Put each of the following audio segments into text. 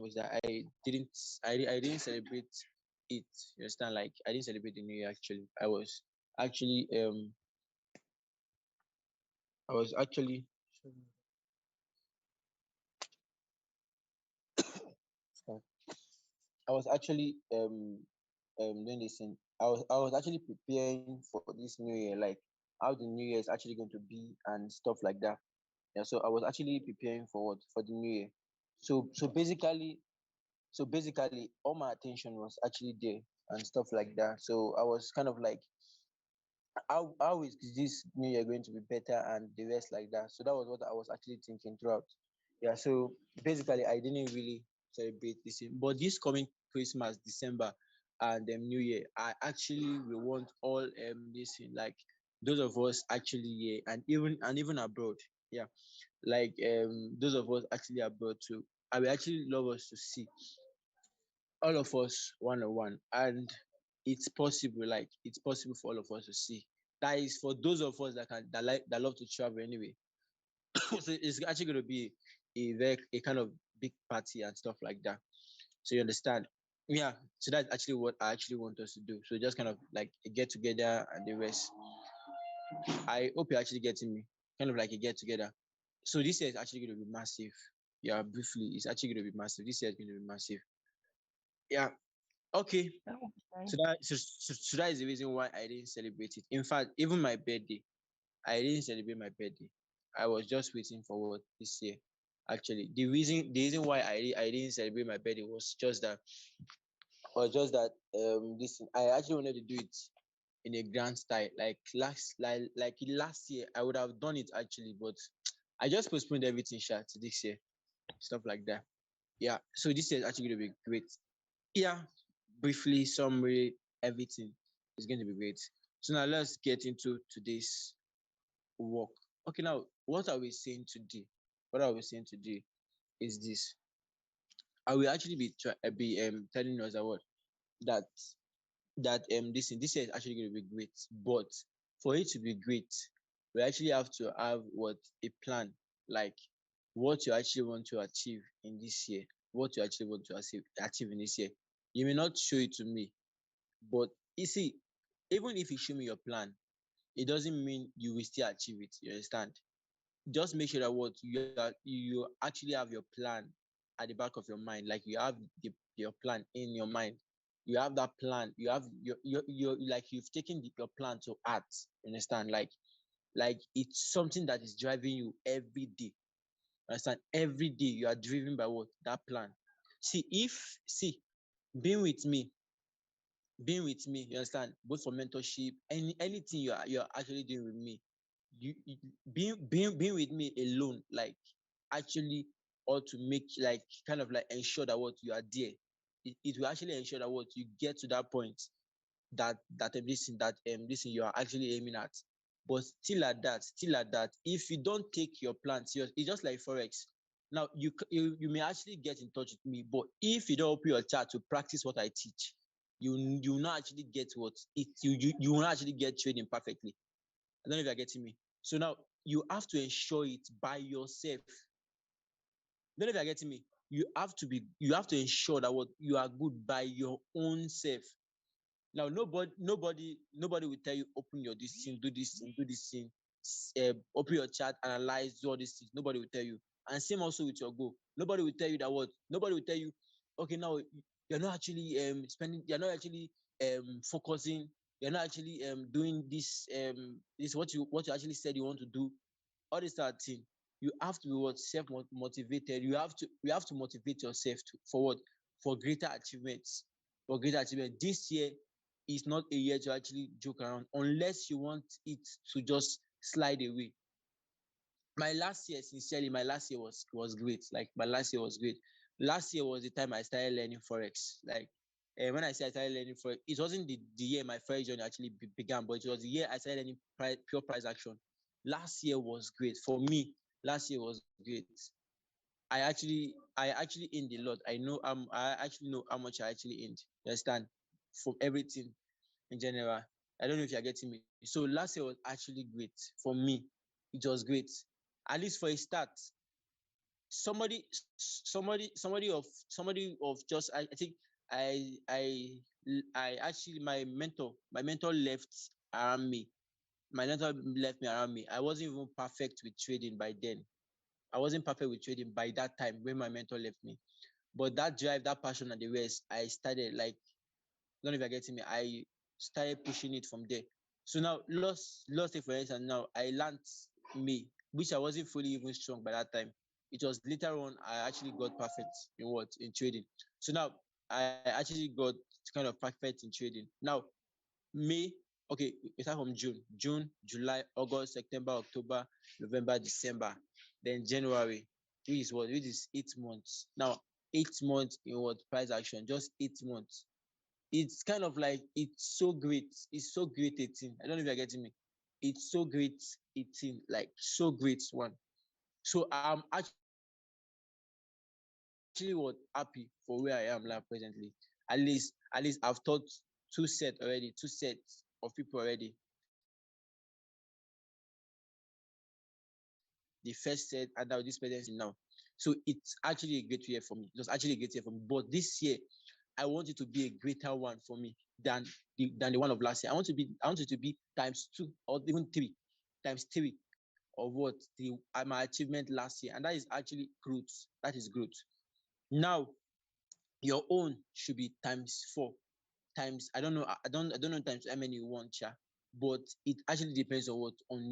was that didn't I didn't celebrate it. You understand? Like I didn't celebrate the New Year actually. Actually um I was actually sorry. I was actually doing this thing. I was actually preparing for this New Year, like how the New Year is actually going to be and stuff like that. Yeah, so I was actually preparing for what for the New Year. So basically all my attention was actually there and stuff like that. So I was kind of like, how is this New Year going to be better and the rest like that. So that was what I was actually thinking throughout. Yeah, so basically I didn't really celebrate this thing. But this coming Christmas, December, and New Year, I actually will want all this thing, like those of us actually here and even abroad. Yeah, like those of us actually abroad too. I will actually love us to see all of us one on one, and it's possible, like it's possible for all of us to see. That is for those of us that love to travel anyway. So it's actually going to be a kind of big party and stuff like that. So you understand? Yeah. So that's actually what I actually want us to do. So just kind of like a get together and the rest. I hope you're actually getting me. Kind of like a get together. So this year is actually going to be massive. Yeah, briefly, it's actually going to be massive. This year is going to be massive. Yeah. Okay. So that is the reason why I didn't celebrate it. In fact, even my birthday, I didn't celebrate my birthday. I was just waiting for what this year. Actually, the reason why I didn't celebrate my birthday was just that this I actually wanted to do it in a grand style. Like last year I would have done it actually, but I just postponed everything short to this year. Stuff like that. Yeah. So this year is actually gonna be great. Yeah, briefly summary, everything is going to be great. So now let's get into today's work. Okay, now what are we saying today? What are we saying today is this. I will actually be telling us that this year is actually going to be great, but for it to be great, we actually have to have what a plan, like what you actually want to achieve in this year, what you actually want to achieve in this year. You may not show it to me, but you see, even if you show me your plan, it doesn't mean you will still achieve it. You understand? Just make sure that what you actually have your plan at the back of your mind, like you have your plan in your mind. You have that plan. You have your like you've taken your plan to art. You understand? Like it's something that is driving you every day. Understand? Every day you are driven by what that plan. See, being with me you understand, both for mentorship, anything you're actually doing with me, you being with me alone, like actually, or to make like kind of like ensure that what you are there, it will actually ensure that what you get to that point, that you are actually aiming at. But still at that, if you don't take your plan serious, it's just like forex. Now you may actually get in touch with me, but if you don't open your chat to practice what I teach, you will not actually get what it you will not actually get trading perfectly. I don't know if you're getting me. So now you have to ensure it by yourself. I don't know if you're getting me. You have to ensure that what you are good by your own self. Now nobody will tell you open your this thing, do this thing, do this thing, open your chat, analyze, do all these things. Nobody will tell you. And same also with your goal. Nobody will tell you, okay, now you're not actually you're not actually focusing, you're not actually doing this what you actually said you want to do. All this sort of thing. You have to be what self motivated. You have to motivate yourself for what? For greater achievements. For greater achievement. This year is not a year to actually joke around unless you want it to just slide away. My last year was great. Like my last year was great. Last year was the time I started learning forex. Like when I say I started learning forex, it wasn't the year my forex journey actually began, but it was the year I started learning pure price action. Last year was great for me. Last year was great. I actually earned a lot. I actually know how much I actually earned. You understand? From everything in general. I don't know if you're getting me. So last year was actually great for me. It was great. At least for a start. somebody of just I think I I I actually my mentor left around me. My mentor left me around me. I wasn't even perfect with trading by then. I wasn't perfect with trading by that time when my mentor left me. But that drive, that passion and the rest, I started like, don't know if you're getting me. I started pushing it from there. So now, lost it for instance. Now I learned me, which I wasn't fully even strong by that time. It was later on I actually got perfect in what in trading. So now I actually got kind of perfect in trading. Now May, okay, we start from June, July, August, September, October, November, December, then January, which is what? Which is 8 months. Now, 8 months in what? Price action, just 8 months. It's kind of like it's so great. It's so great 18. I don't know if you're getting me. It's so great 18, like so great one. So I'm actually what happy for where I am now presently. At least I've taught two sets already, two sets of people already. The first set and now this person is now. So it's actually a great year for me. It was actually a great year for me. But this year I want it to be a greater one for me than the one of last year. I want it to be times two or even three of what my achievement last year, and that is actually growth. That is growth. Now your own should be times four, times I don't know times how many you want, yeah, but it actually depends on what on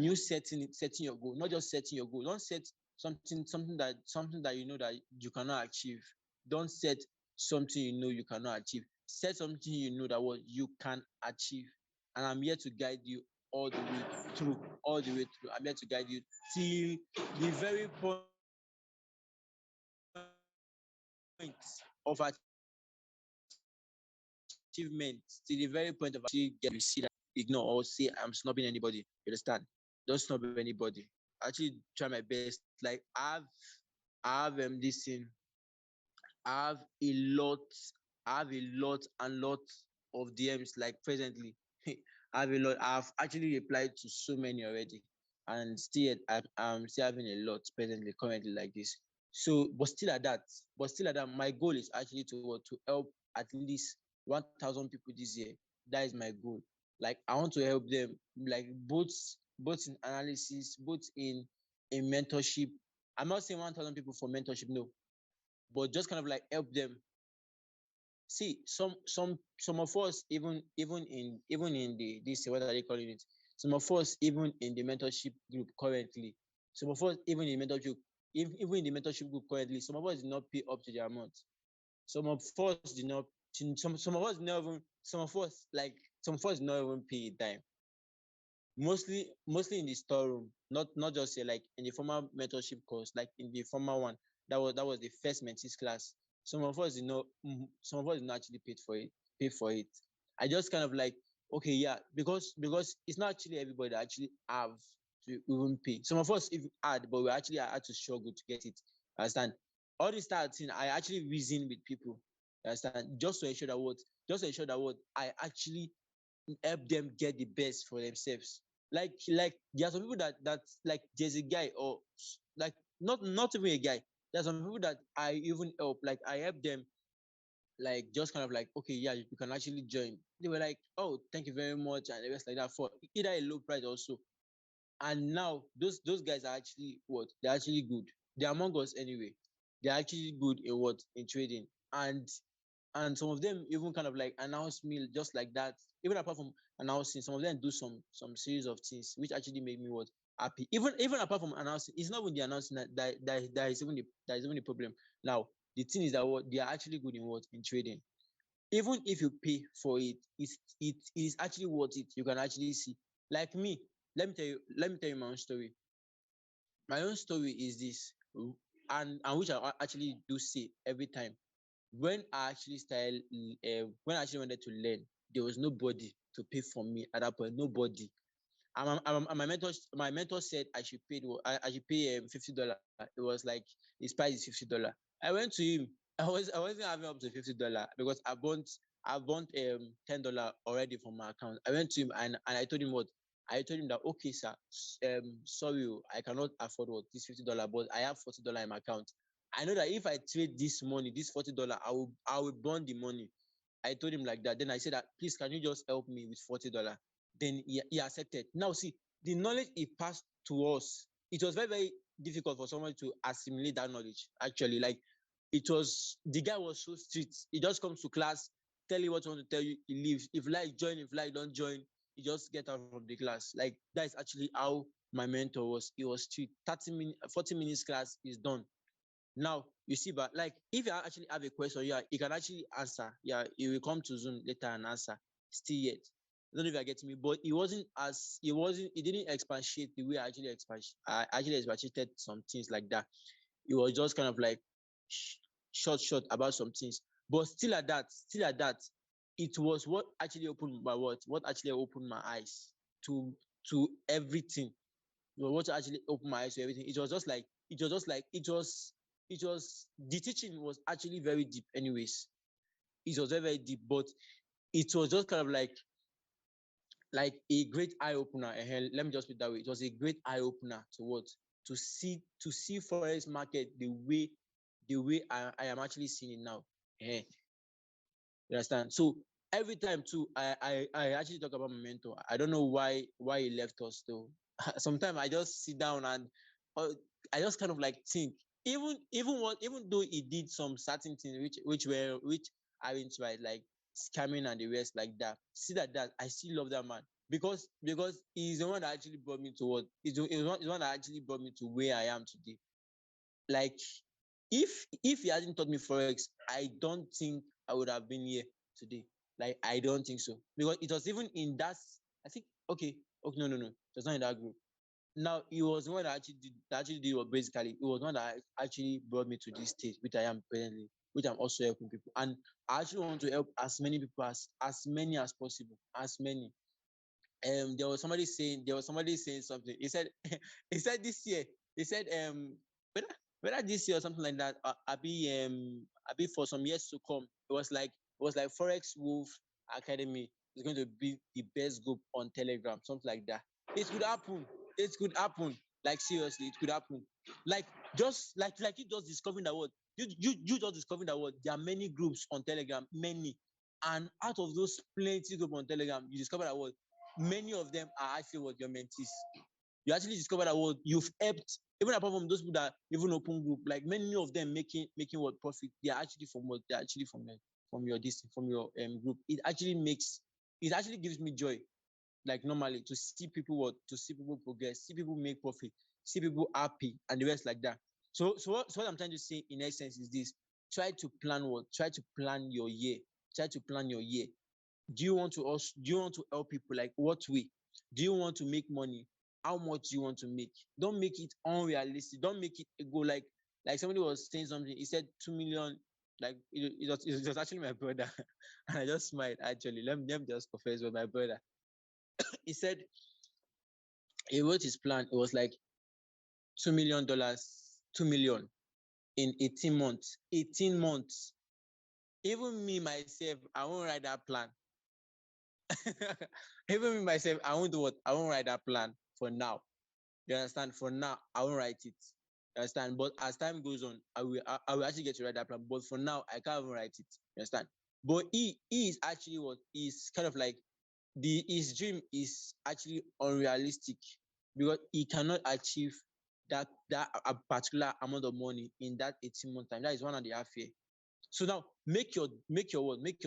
you setting your goal, not just setting your goal. Don't set something that you know that you cannot achieve. Don't set something you know you cannot achieve. Set something you know that what you can achieve. And I'm here to guide you all the way through, all the way through. I'm here to guide you till the very point of achievement, till the very point of achievement you see that ignore or say I'm snubbing anybody. You understand? Don't snub anybody. Actually try my best. Like I have this thing. I have a lot and lot of DMs like presently. I have a lot. I've actually replied to so many already, and still I'm still having a lot presently, currently like this. So, but still at that, my goal is actually to help at least 1,000 people this year. That is my goal. Like I want to help them, like both in analysis, both in mentorship. I'm not saying 1,000 people for mentorship, no, but just kind of like help them. See, some of us even in the this what are they calling it? Some of us even in the mentorship group currently, some of us even in the mentorship group currently, some of us did not pay up to the amount. Some of us did not. Some of us never. Some of us did not even pay a dime. Mostly in the storeroom, not just here, like in the former mentorship course, like in the former one, that was the first mentees class. Some of us did not actually pay for it. I just kind of like, okay, yeah, because it's not actually everybody that actually have to even pay. Some of us even had, but we actually had to struggle to get it. Understand? All this start thing, I actually reason with people. Understand? Just to ensure that what I actually help them get the best for themselves. Like there are some people that like there's a guy or like not even a guy. There are some people that I even help. Like I help them, like just kind of like, okay, yeah, you can actually join. They were like, oh, thank you very much, and the rest like that for either a low price also. And now those guys are actually what? They're actually good. They're among us anyway. They're actually good in what? In trading. And some of them even kind of like announce me just like that. Even apart from announcing, some of them do some series of things which actually made me what? Happy. Even apart from announcing, it's not even the announcing that is even the problem. Now the thing is that what they are actually good in what? In trading. Even if you pay for it, it is actually worth it. You can actually see. Like me, let me tell you my own story. My own story is this, and which I actually do say every time. When I actually wanted to learn, there was nobody to pay for me at that point. Nobody. And my mentor said I should pay $50. It was like his price is $50. I went to him. I wasn't having up to $50 because I burnt $10 already from my account. I went to him and I told him what? I told him that okay, sir, sorry, I cannot afford what this $50, but I have $40 in my account. I know that if I trade this money, this $40, I will burn the money. I told him like that. Then I said that please can you just help me with $40? Then he accepted. Now see the knowledge he passed to us. It was very very difficult for someone to assimilate that knowledge. Actually, like it was the guy was so strict. He just comes to class, tell you what he want to tell you, he leaves. If like join, if like don't join, he just get out from the class. Like that is actually how my mentor was. He was strict. 30 minutes, 40 minutes class is done. Now you see, but like if you actually have a question, yeah, you can actually answer. Yeah, you will come to Zoom later and answer. Still yet. I don't know if you're getting me, but he didn't expatiate the way I actually expatiated some things like that. It was just kind of like sh- short about some things. But still at that, it was what actually opened my what actually opened my eyes to everything. You know, what actually opened my eyes to everything. It was the teaching was actually very deep anyways. It was very very deep, but it was just kind of like a great eye opener. Let me just put it that way. It was a great eye opener to what to see forex market the way I am actually seeing it now. You understand? So every time too, I actually talk about my mentor. I don't know why he left us though. Sometimes I just sit down and uh, I just kind of like think, even though he did some certain things which aren't right, like scamming and the rest like that. See that I still love that man because he's the one that actually brought me to what he's the one that actually brought me to where I am today. Like if he hadn't taught me forex, I don't think I would have been here today. Like I don't think so because it was even in that. I think okay, no, it was not in that group. Now he was the one that actually did what basically it was one that actually brought me to this stage which I am presently, which I'm also helping people, and I actually want to help as many people as many as possible, as many. There was somebody saying something. He said he said this year, he said whether this year or something like that, I be for some years to come. It was like Forex Wolf Academy is going to be the best group on Telegram, something like that. It could happen. It could happen. Like seriously, it could happen. Like like you just discovering that word. You just discovering that word. There are many groups on Telegram, many. And out of those plenty group on Telegram, you discover that word many of them are actually what your mentees. You actually discover that what you've helped, even apart from those people that even open group, like many of them making what profit, they are actually from what they're actually from your from your group. It actually gives me joy, like normally to see people to see people progress, see people make profit, see people happy and the rest like that. So what I'm trying to say in essence is this: try to plan your year, try to plan your year. Do you want to help people, like what way? Do you want to make money? How much do you want to make? Don't make it unrealistic. Don't make it a goal. Like somebody was saying something, he said 2 million. Like it was actually my brother. And I just smiled. Actually, let me just confess with my brother. He said he wrote his plan. It was like $2 million, 2 million in 18 months. 18 months. Even me myself, I won't write that plan. Even me myself, I won't do what? I won't write that plan for now. You understand? For now, I won't write it. You understand? But as time goes on, I will actually get to write that plan. But for now, I can't even write it. You understand? But he is actually what is kind of like his dream is actually unrealistic because he cannot achieve that a particular amount of money in that 18 month time. That is 1.5 year. So now make your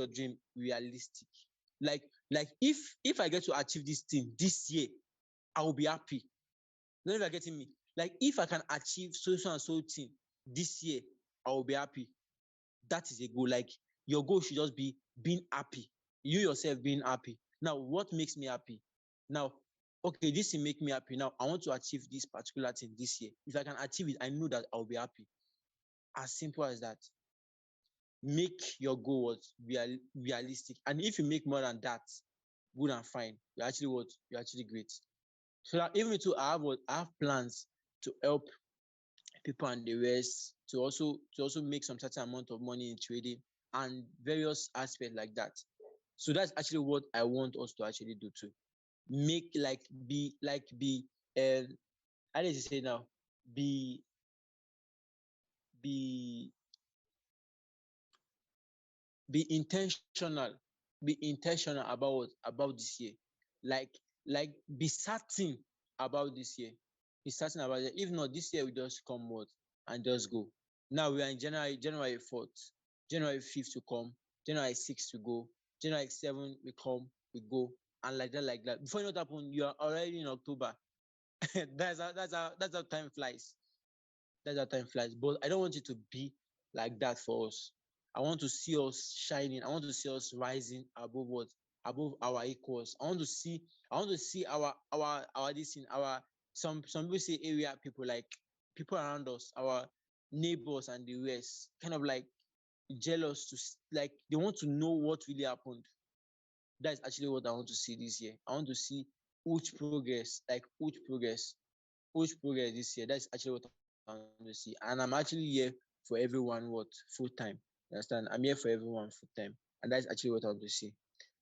dream realistic. Like if I get to achieve this thing this year, I will be happy. Don't know if you're getting me. Like if I can achieve so and so thing this year, I will be happy. That is a goal. Like your goal should just be being happy. You yourself being happy. Now, what makes me happy? Now, okay, this will make me happy. Now, I want to achieve this particular thing this year. If I can achieve it, I know that I'll be happy. As simple as that. Make your goal realistic. And if you make more than that, good and fine. You're actually what? You're actually great. So that even too, I have plans to help people and the rest to also make some certain amount of money in trading and various aspects like that. So that's actually what I want us to actually do too. make uh how does it say now? Be be be intentional. Be intentional about what? About this year. Like be certain about this year. Be certain about it. If not, this year will just come what and just go. Now we are in January 4th, January 5th to come, January 6th to go, January 7th we come, we go, and like that, like that. Before you know what happen, you are already in October. That's how time flies. That's how time flies. But I don't want it to be like that for us. I want to see us shining. I want to see us rising above what? Above our equals. I want to see our this thing, our some people say area people, like people around us, our neighbors and the rest, kind of like jealous to like they want to know what really happened. That is actually what I want to see this year. I want to see huge progress, like huge progress this year. That's actually what I want to see. And I'm actually here for everyone what full time. You understand? I'm here for everyone full time. And that's actually what I want to see.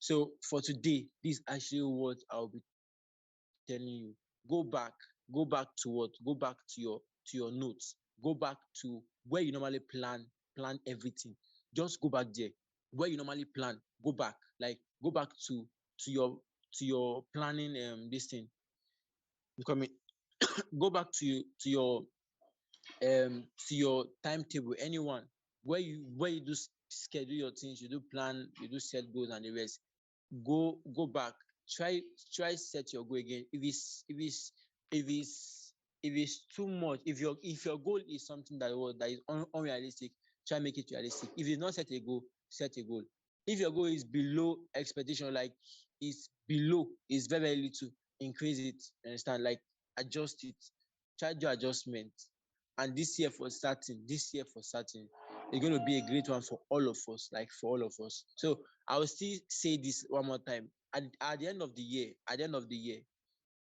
So for today, this is actually what I'll be telling you. Go back to what? Go back to your notes. Go back to where you normally plan everything. Just go back there. Where you normally plan, go back. Like go back to your planning this thing. Coming go back to your timetable, anyone where you do schedule your things, you do plan, you do set goals and the rest. Go back, try set your goal again. If it's if it's too much, if your goal is something that is unrealistic, try make it realistic. If you not set a goal, set a goal. If your goal is below expectation, like it's very very little, increase it. You understand? Like adjust it, try do adjustment. And this year for certain, it's going to be a great one for all of us, like for all of us. So I will still say this one more time. At the end of the year,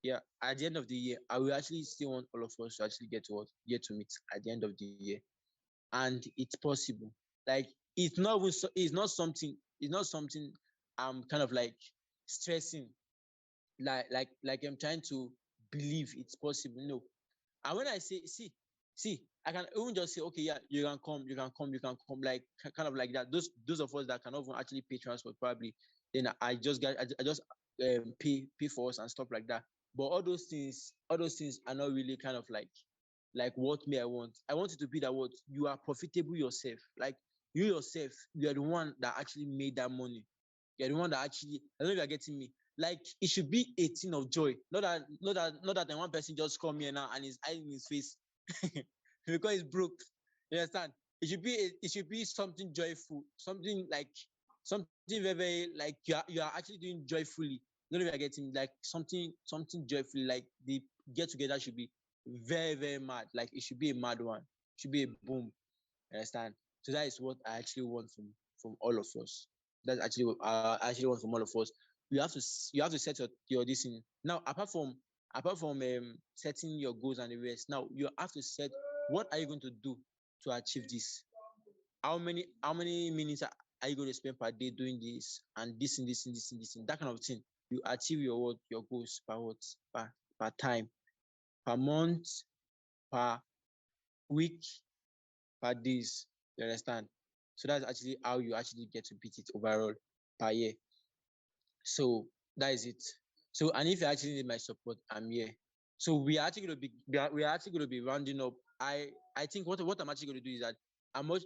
yeah, at the end of the year, I will actually still want all of us to actually get to what get to meet at the end of the year. And it's possible. Like it's not something I'm kind of like stressing, like I'm trying to believe it's possible. No. And when I say, see, I can even just say, okay, yeah, you can come, like kind of like that. Those of us that cannot even actually pay transport, probably, then I just pay for us and stuff like that. But all those things are not really kind of like what me I want. I want it to be that what you are profitable yourself. Like you yourself, you are the one that actually made that money. You're the one that actually, I don't know if you're getting me. Like it should be a thing of joy. Not that one person just come here now and is hiding his face because he's broke. You understand? It should be something joyful, something like something very, very like you are actually doing joyfully. I don't know if you're getting me. Like something joyfully, like the get together should be very, very mad. Like it should be a mad one. It should be a boom. You understand? So that is what I actually want from all of us. That's actually what I actually want from all of us. You have to set your this in now. Apart from setting your goals and the rest, now you have to set what are you going to do to achieve this. How many minutes are you going to spend per day doing this and this and this and this and this and that kind of thing. You achieve your goals per what per time, per month, per week, per days. You understand? So that's actually how you actually get to beat it overall per year. So that is it. So and if you actually need my support, I'm here. So we are actually going to be rounding up. I think what I'm actually going to do is that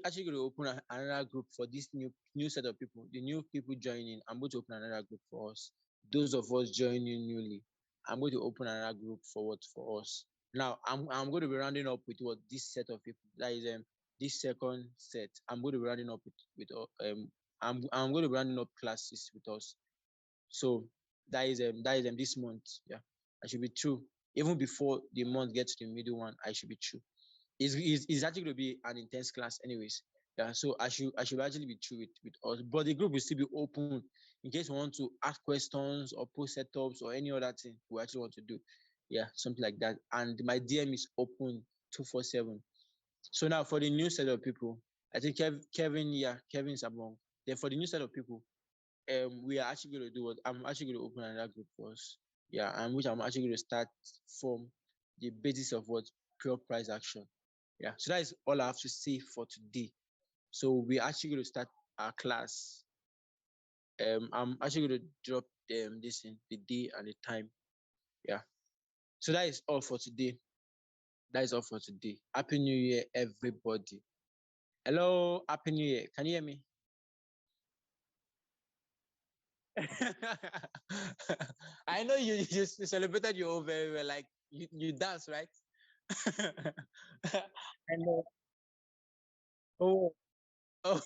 actually going to open another group for this new set of people, the new people joining. I'm going to open another group for us. Those of us joining newly, I'm going to open another group for what for us. Now I'm going to be rounding up with what this set of people. That is this second set. I'm going to be rounding up I'm going to be rounding up classes with us. So that is this month. Yeah, I should be true. Even before the month gets to the middle one, I should be true. It's actually going to be an intense class, anyways. Yeah, so I should actually be true with us. But the group will still be open in case we want to ask questions or post setups or any other thing we actually want to do. Yeah, something like that. And my DM is open 247. So now for the new set of people, I think Kevin, yeah, Kevin is among. Then for the new set of people, we are actually going to do what I'm actually going to open another group for us. Yeah, and which I'm actually going to start from the basis of what pure price action. Yeah, so that is all I have to say for today. So we're actually going to start our class. I'm actually going to drop this in the day and the time. Yeah. So that is all for today. That is all for today. Happy New Year, everybody. Hello, Happy New Year. Can you hear me? I know you just celebrated your own very well. Like you dance, right? I know. Oh, oh.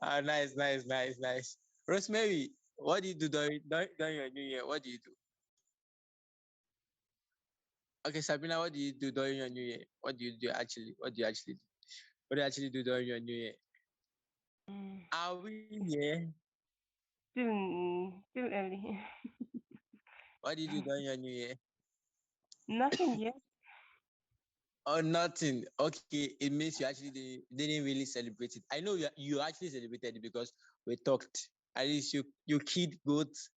Nice, nice, nice, nice. Rosemary, what do you do during your New Year? What do you do? Okay, Sabrina, what do you do during your New Year? What do you do actually? What do you actually do? What do you actually do during your New Year? Mm, Are we here? still early. What do you do during your New Year? Nothing yet. Or nothing. Okay, it means you actually didn't really celebrate it. I know you actually celebrated it because we talked. At least you killed goats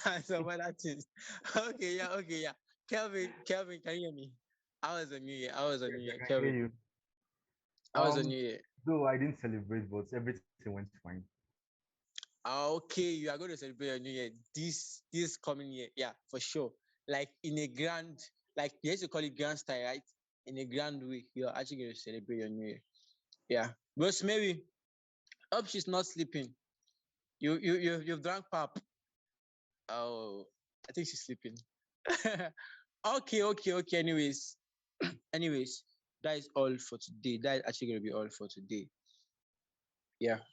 and some other things. Okay, yeah. Kelvin, can you hear me? How was the New Year? How was the Yes, New Year, I can hear Kelvin? you. How was the New Year? Though I didn't celebrate, but everything went fine. Okay, you are going to celebrate your New Year this coming year. Yeah, for sure. Like in a grand, like you used to call it grand style, right? In a grand way, you're actually going to celebrate your New Year. Yeah. Rosemary, hope she's not sleeping. You've drank pap. Oh, I think she's sleeping. Okay. Anyways, that is all for today. That is actually gonna be all for today. Yeah. Thank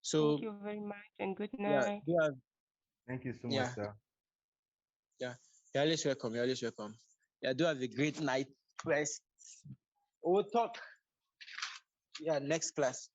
So you very much and good yeah, night. Thank you so much, yeah, sir. yeah. You're always welcome. You're always welcome. Yeah, do have a great night. Rest. We'll talk. Yeah, next class.